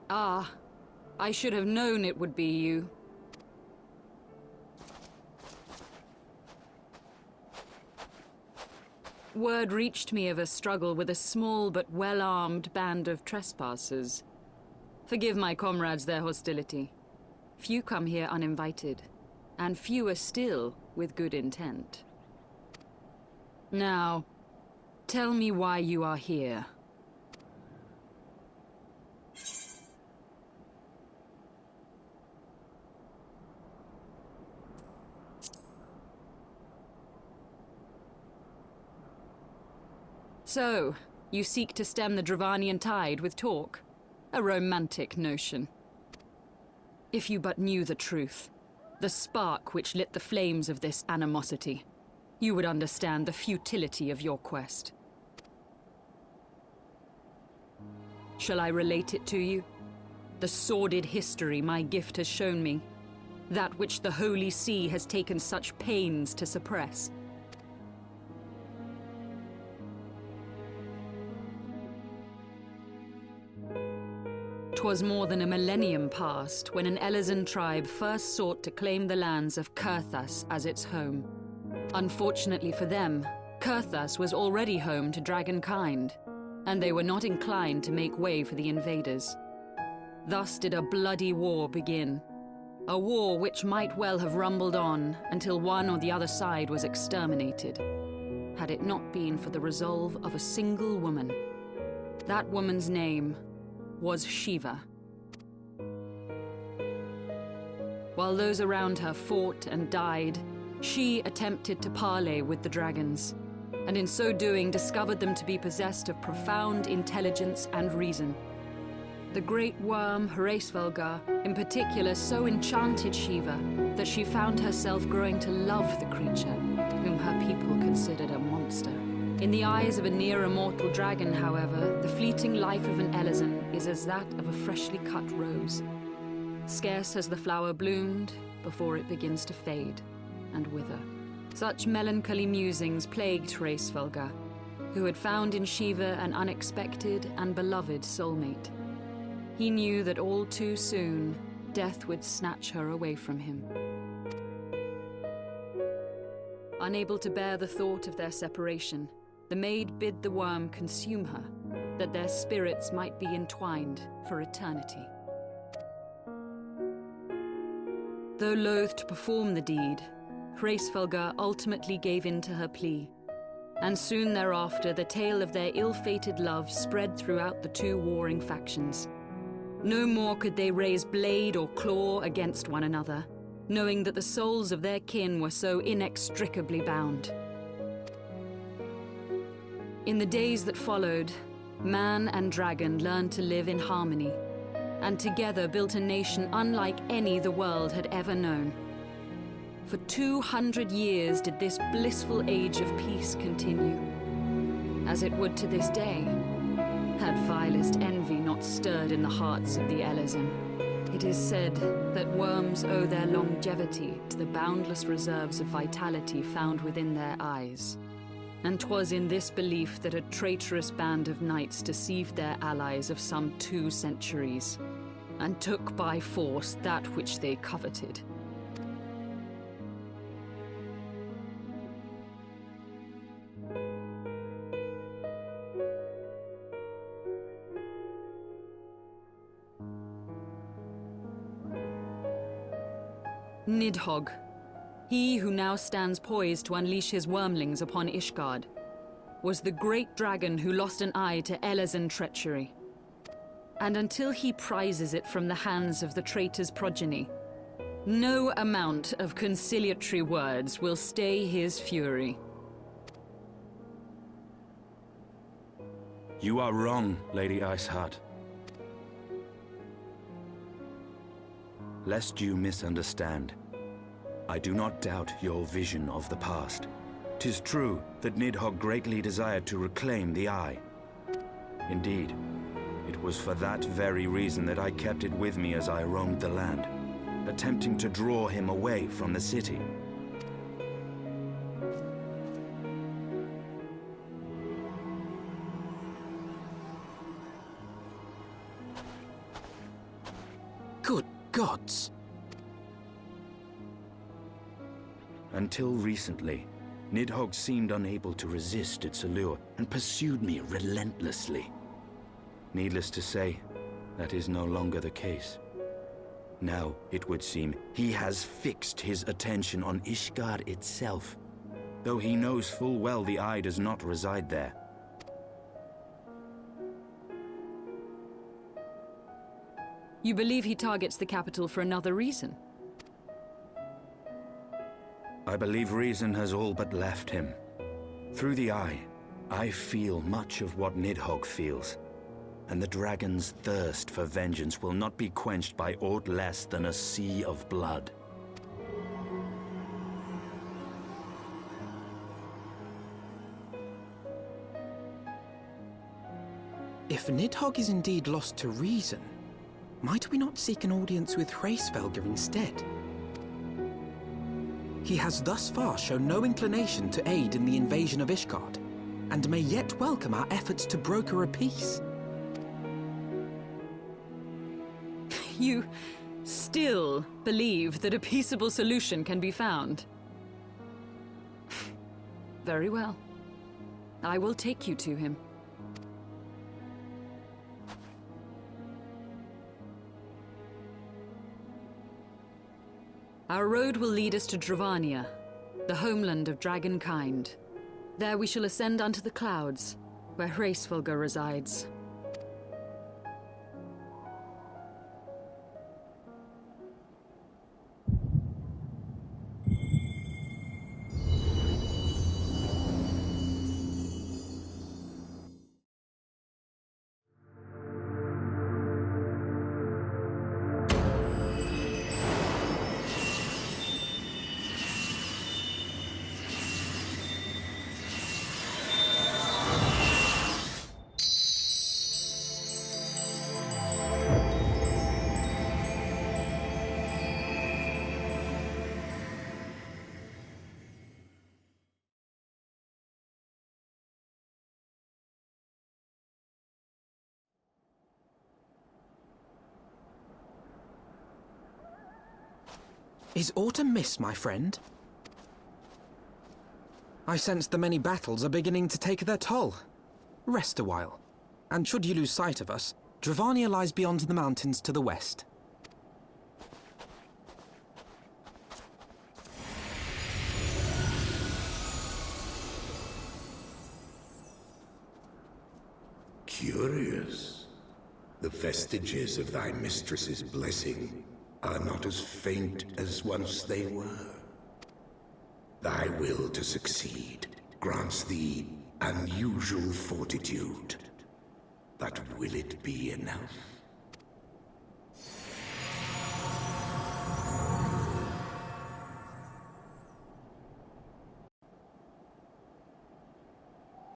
Ah, I should have known it would be you. Word reached me of a struggle with a small but well-armed band of trespassers. Forgive my comrades their hostility. Few come here uninvited, and fewer still with good intent. Now, tell me why you are here. So, you seek to stem the Dravanian tide with talk? A romantic notion. If you but knew the truth, the spark which lit the flames of this animosity, you would understand the futility of your quest. Shall I relate it to you? The sordid history my gift has shown me, that which the Holy See has taken such pains to suppress. 'Twas more than a millennium past when an Elezen tribe first sought to claim the lands of Kurthas as its home. Unfortunately for them, Kurthas was already home to dragonkind, and they were not inclined to make way for the invaders. Thus did a bloody war begin. A war which might well have rumbled on until one or the other side was exterminated, had it not been for the resolve of a single woman. That woman's name was Shiva. While those around her fought and died, she attempted to parley with the dragons, and in so doing discovered them to be possessed of profound intelligence and reason. The great worm Hraesvelgr in particular so enchanted Shiva that she found herself growing to love the creature, whom her people considered a monster. In the eyes of a near-immortal dragon, however, the fleeting life of an Elezen is as that of a freshly cut rose. Scarce has the flower bloomed before it begins to fade and wither. Such melancholy musings plagued Hraesvelgr, who had found in Shiva an unexpected and beloved soulmate. He knew that all too soon, death would snatch her away from him. Unable to bear the thought of their separation, the maid bid the worm consume her, that their spirits might be entwined for eternity. Though loath to perform the deed, Hraesvelgr ultimately gave in to her plea, and soon thereafter the tale of their ill-fated love spread throughout the two warring factions. No more could they raise blade or claw against one another, knowing that the souls of their kin were so inextricably bound. In the days that followed, man and dragon learned to live in harmony, and together built a nation unlike any the world had ever known. For 200 years did this blissful age of peace continue, as it would to this day, had vilest envy not stirred in the hearts of the Elezen. It is said that worms owe their longevity to the boundless reserves of vitality found within their eyes. And 'twas in this belief that a traitorous band of knights deceived their allies of some 2 centuries, and took by force that which they coveted. Nidhogg, he who now stands poised to unleash his wormlings upon Ishgard, was the great dragon who lost an eye to Elezen treachery. And until he prizes it from the hands of the traitor's progeny, no amount of conciliatory words will stay his fury. You are wrong, Lady Iceheart. Lest you misunderstand, I do not doubt your vision of the past. 'Tis true that Nidhogg greatly desired to reclaim the Eye. Indeed, it was for that very reason that I kept it with me as I roamed the land, attempting to draw him away from the city. gods. Until recently, Nidhogg seemed unable to resist its allure and pursued me relentlessly. Needless to say, that is no longer the case. Now, it would seem, he has fixed his attention on Ishgard itself, though he knows full well the eye does not reside there. You believe he targets the capital for another reason? I believe reason has all but left him. Through the eye, I feel much of what Nidhogg feels, and the dragon's thirst for vengeance will not be quenched by aught less than a sea of blood. If Nidhogg is indeed lost to reason, might we not seek an audience with Hraesvelgr instead? He has thus far shown no inclination to aid in the invasion of Ishgard, and may yet welcome our efforts to broker a peace. You still believe that a peaceable solution can be found? Very well. I will take you to him. Our road will lead us to Dravania, the homeland of dragonkind. There we shall ascend unto the clouds, where Hraesvelgr resides. Is aught amiss, my friend? I sense the many battles are beginning to take their toll. Rest a while, and should you lose sight of us, Dravania lies beyond the mountains to the west. Curious. The vestiges of thy mistress's blessing are not as faint as once they were. Thy will to succeed grants thee unusual fortitude. But will it be enough?